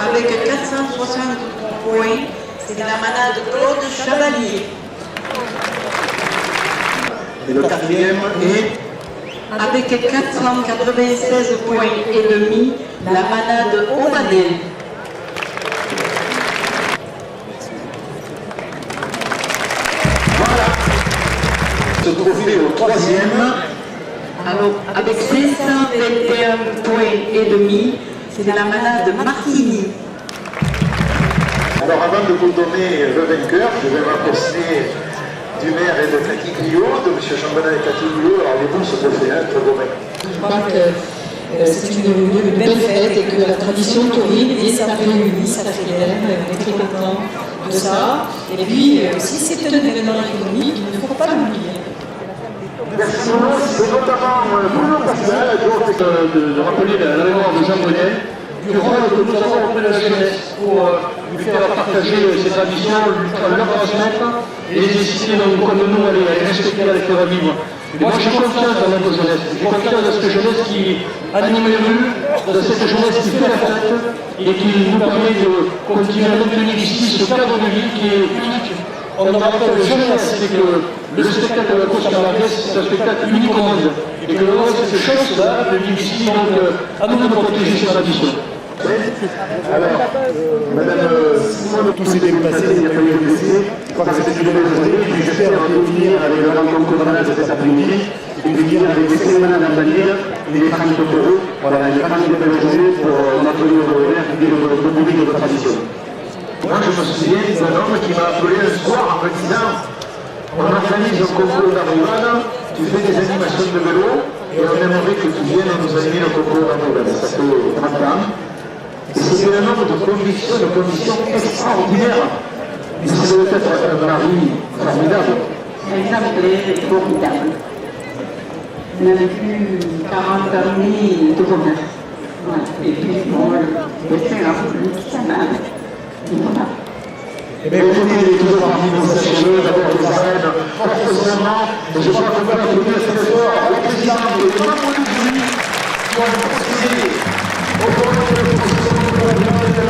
Avec 460 points, c'est la manade Claude Chevalier. Et le quatrième est Avec 496 points et demi, la manade Obanel. voilà. Ce trophée au troisième. Alors, avec 521 points et demi, c'est la manade Martini. Alors avant de vous donner le vainqueur, je vais m'approcher du maire et de Cathy Griot, de M. Chambellan et Cathy Griot. Alors les bons se trophées, hein, très beau mec. Je crois que c'est une belle fête et que la tradition taurine et ça réunit, ça fédère, on est très content de ça. Et puis, si c'est un événement économique, il ne faut pas l'oublier. Merci, c'est notamment Bruno Pascal, de rappeler la mémoire de Jean Monnet, du rôle que nous avons auprès de la jeunesse pour lui faire partager ses traditions, lui leur transmettre et les inciter comme nous à les respecter, à les faire vivre. Et moi j'ai confiance dans notre jeunesse, j'ai confiance dans cette jeunesse qui anime les rues, dans cette jeunesse qui fait la fête et qui nous permet de continuer à maintenir ici ce cadre de vie qui est unique. On en rappelle jeunesse, c'est que le spectacle de la course à la Marguerite, c'est un spectacle unique au monde. Et que l'on a cette chance-là de vivre ici, donc à nous de protéger ces traditions. Alors, Madame Simone, tout s'est bien passé, il n'y a pas eu de blessés. Je crois que c'était une belle journée, puis j'espère finir avec le rencontre commandant de cet après-midi, et finir avec des cérémonies en bannière et des familles de taureaux. Voilà, il y a pas une belle journée pour notre honoraire qui est le public de tradition. Moi, je me souviens d'un homme qui m'a appelé un soir en me disant on organise un concours d'arrivade, tu fais des animations de vélo et on aimerait que tu viennes nous animer le concours d'arrivade. Ça fait 30 ans. Et c'était un homme de conditions extraordinaires. Et ça devait être un mari formidable. Exemplaire et formidable. Il a vécu 40 années de bonheur. Voilà. Et puis, bon, le frère a voulu tout ça, voilà. Eh bien, écoutez, il est toujours parmi nos sachets, d'abord les arènes, forcément, et je crois qu'on peut applaudir très fort à la présidente de l'Europe du jury, qui a procédé au problème de la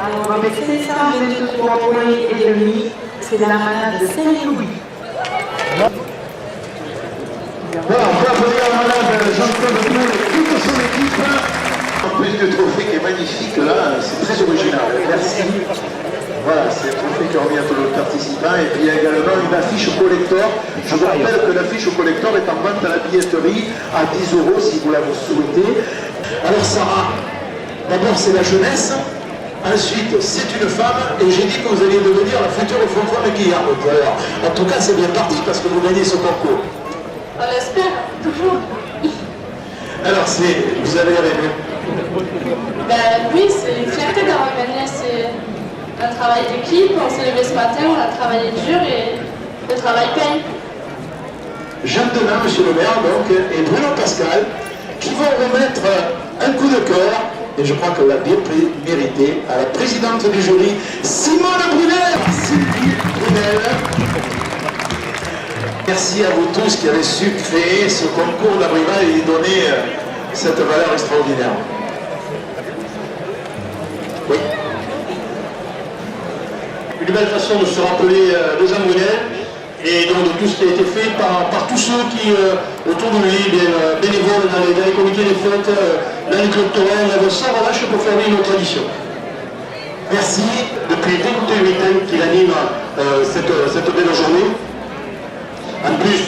Alors, avec 723 points et demi, c'est la manade de Saint-Louis. Voilà, on peut applaudir à Madame Jean-Claude Toul et toute son équipe. En plus du trophée qui est magnifique, là, c'est très original. Merci. Voilà, c'est le trophée qui revient à tous les participants. Et puis il y a également une affiche collector. Je vous rappelle que l'affiche collector est en vente à la billetterie à 10 € si vous la souhaitez. Alors Sarah, d'abord c'est la jeunesse. Ensuite, c'est une femme, et j'ai dit que vous alliez devenir la future François Guillard. En tout cas, c'est bien parti parce que vous gagnez ce concours. On l'espère, toujours. Alors, vous avez rêvé. Ben oui, c'est une fierté d'avoir gagné. C'est un travail d'équipe. On s'est levé ce matin, on a travaillé dur et le travail paye. Jean Denat, monsieur le maire, donc, et Bruno Pascal, qui vont remettre un coup de cœur, et je crois que l'a bien mérité, à la présidente du jury, Simone Brunel. Sylvie Brunel. Merci à vous tous qui avez su créer ce concours d'arrivage et y donner cette valeur extraordinaire. Oui. Une belle façon de se rappeler de Jean Monnet et donc de tout ce qui a été fait par tous ceux qui, autour de lui, bénévoles dans les comités des fêtes, dans les clubs taurins, œuvrent sans relâche pour faire vivre nos traditions. Merci. Depuis 28 ans qu'il anime cette belle journée. En plus,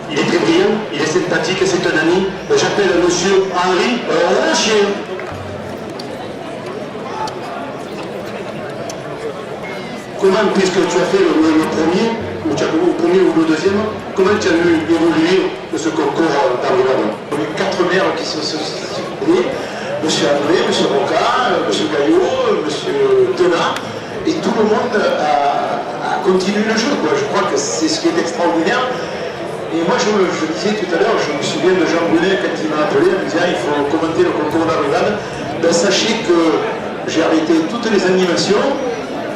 il est très brillant, il est sympathique, c'est un ami. J'appelle monsieur Henri Rocher. Comment, puisque tu as fait le premier, ou tu as le premier ou le deuxième, comment tu as vu évoluer ce concours d'arrivade? Il y a eu 4 maires qui se sont succédés, M. André, M. Roca, M. Gaillot, M. Denat, et tout le monde a continué le jeu, quoi. Je crois que c'est ce qui est extraordinaire. Et moi, je disais tout à l'heure, je me souviens de Jean Brunet quand il m'a appelé en me disant il faut commenter le concours d'Arrivade. Ben, sachez que j'ai arrêté toutes les animations,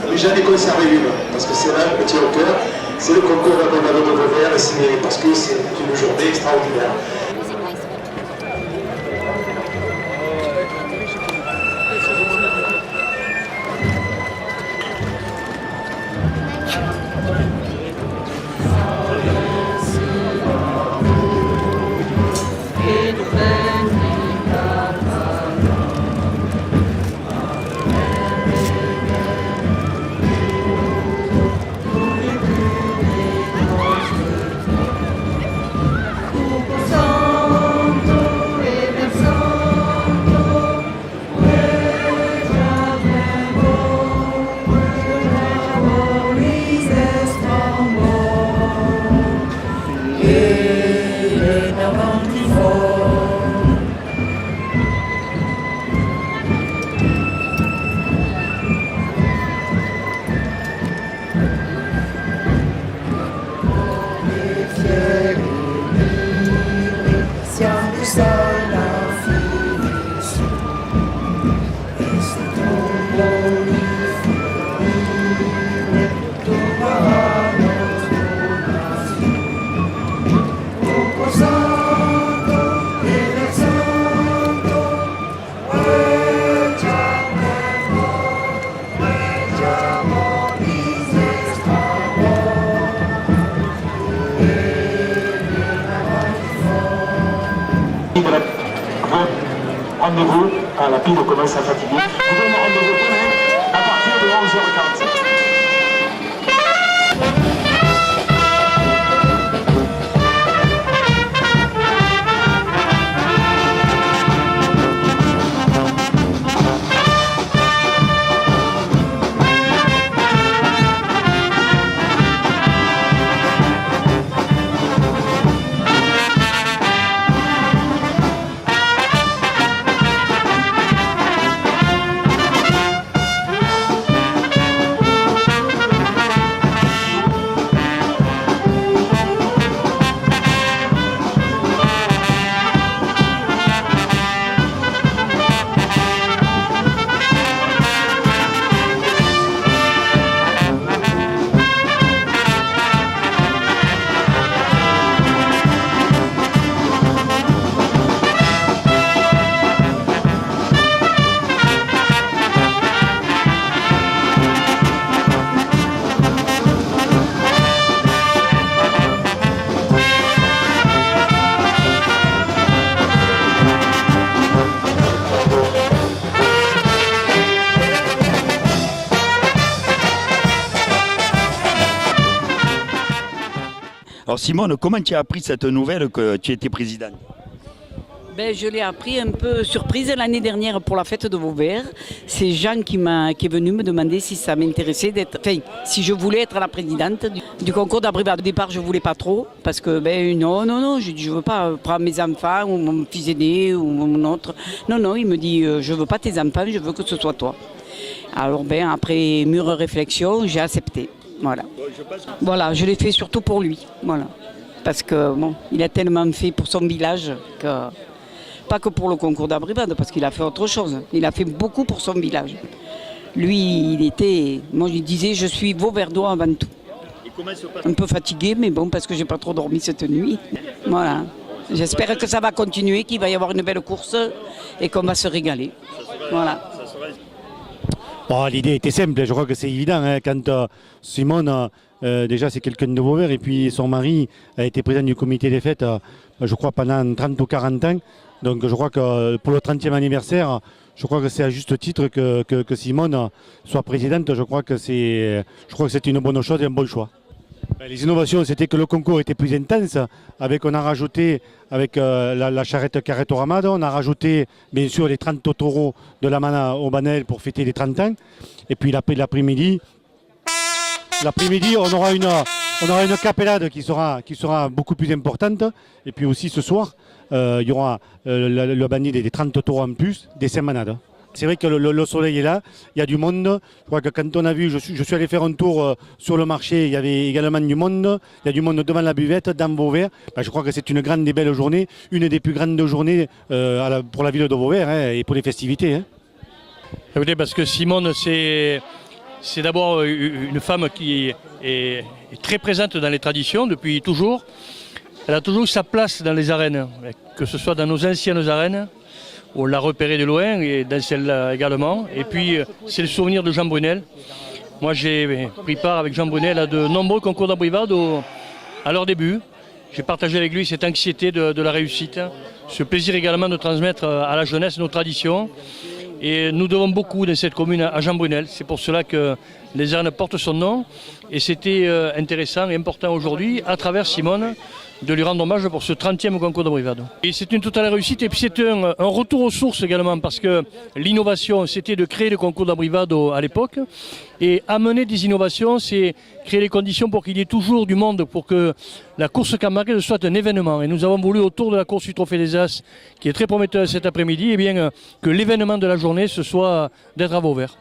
mais j'en ai conservé une, parce que c'est là, le petit au cœur, c'est le concours d'Arrivade de Vauvert, parce que c'est une journée extraordinaire. Rendez-vous à la pile commence à fatiguer. Vous donnez rendez-vous demain à partir de 11h45. Alors Simone, comment tu as appris cette nouvelle que tu étais présidente? Ben, je l'ai appris un peu surprise l'année dernière pour la fête de Vauvert. C'est Jean qui est venu me demander si ça m'intéressait si je voulais être la présidente du concours d'Abrivade. Au départ, je ne voulais pas trop parce que non, je dis je veux pas prendre mes enfants ou mon fils aîné ou mon autre. Non, il me dit je veux pas tes enfants, je veux que ce soit toi. Alors après mûre réflexion, j'ai accepté. Voilà, je l'ai fait surtout pour lui. Voilà. Parce que il a tellement fait pour son village que pas que pour le concours d'Abrivade, parce qu'il a fait autre chose. Il a fait beaucoup pour son village. Lui, moi je disais, je suis Vauverdois avant tout. Un peu fatigué, mais bon, parce que j'ai pas trop dormi cette nuit. Voilà. J'espère que ça va continuer, qu'il va y avoir une belle course et qu'on va se régaler. Voilà. Bon, l'idée était simple, je crois que c'est évident. Quand Simone, déjà c'est quelqu'un de Vauvert, et puis son mari a été président du comité des fêtes, je crois, pendant 30 ou 40 ans. Donc je crois que pour le 30e anniversaire, je crois que c'est à juste titre que Simone soit présidente. Je crois que c'est une bonne chose et un bon choix. Les innovations, c'était que le concours était plus intense. On a rajouté avec la charrette Carretto-Ramade, on a rajouté bien sûr les 30 taureaux de la Mana au Banel pour fêter les 30 ans. Et puis l'après-midi, on aura une capellade qui sera beaucoup plus importante. Et puis aussi ce soir, il y aura le banni des 30 taureaux en plus, des 5 manades. C'est vrai que le soleil est là, il y a du monde. Je crois que quand on a vu, je suis allé faire un tour sur le marché, il y avait également du monde. Il y a du monde devant la buvette, dans Vauvert. Je crois que c'est une grande et belle journée, une des plus grandes journées pour la ville de Vauvert et pour les festivités. Hein. Écoutez, parce que Simone, c'est d'abord une femme qui est très présente dans les traditions depuis toujours. Elle a toujours sa place dans les arènes, que ce soit dans nos anciennes arènes, où on l'a repérée de loin, et dans celle-là également. Et puis, c'est le souvenir de Jean Brunel. Moi, j'ai pris part avec Jean Brunel à de nombreux concours d'abrivade à leur début. J'ai partagé avec lui cette anxiété de la réussite, ce plaisir également de transmettre à la jeunesse nos traditions. Et nous devons beaucoup dans cette commune à Jean Brunel. C'est pour cela que les arènes portent son nom. Et c'était intéressant et important aujourd'hui, à travers Simone, de lui rendre hommage pour ce 30e concours d'abrivade. Et c'est une totale réussite et puis c'est un retour aux sources également parce que l'innovation c'était de créer le concours d'abrivade à l'époque et amener des innovations c'est créer les conditions pour qu'il y ait toujours du monde pour que la course Camargue soit un événement et nous avons voulu autour de la course du Trophée des As qui est très prometteuse cet après-midi et bien que l'événement de la journée ce soit d'être à Vauvert.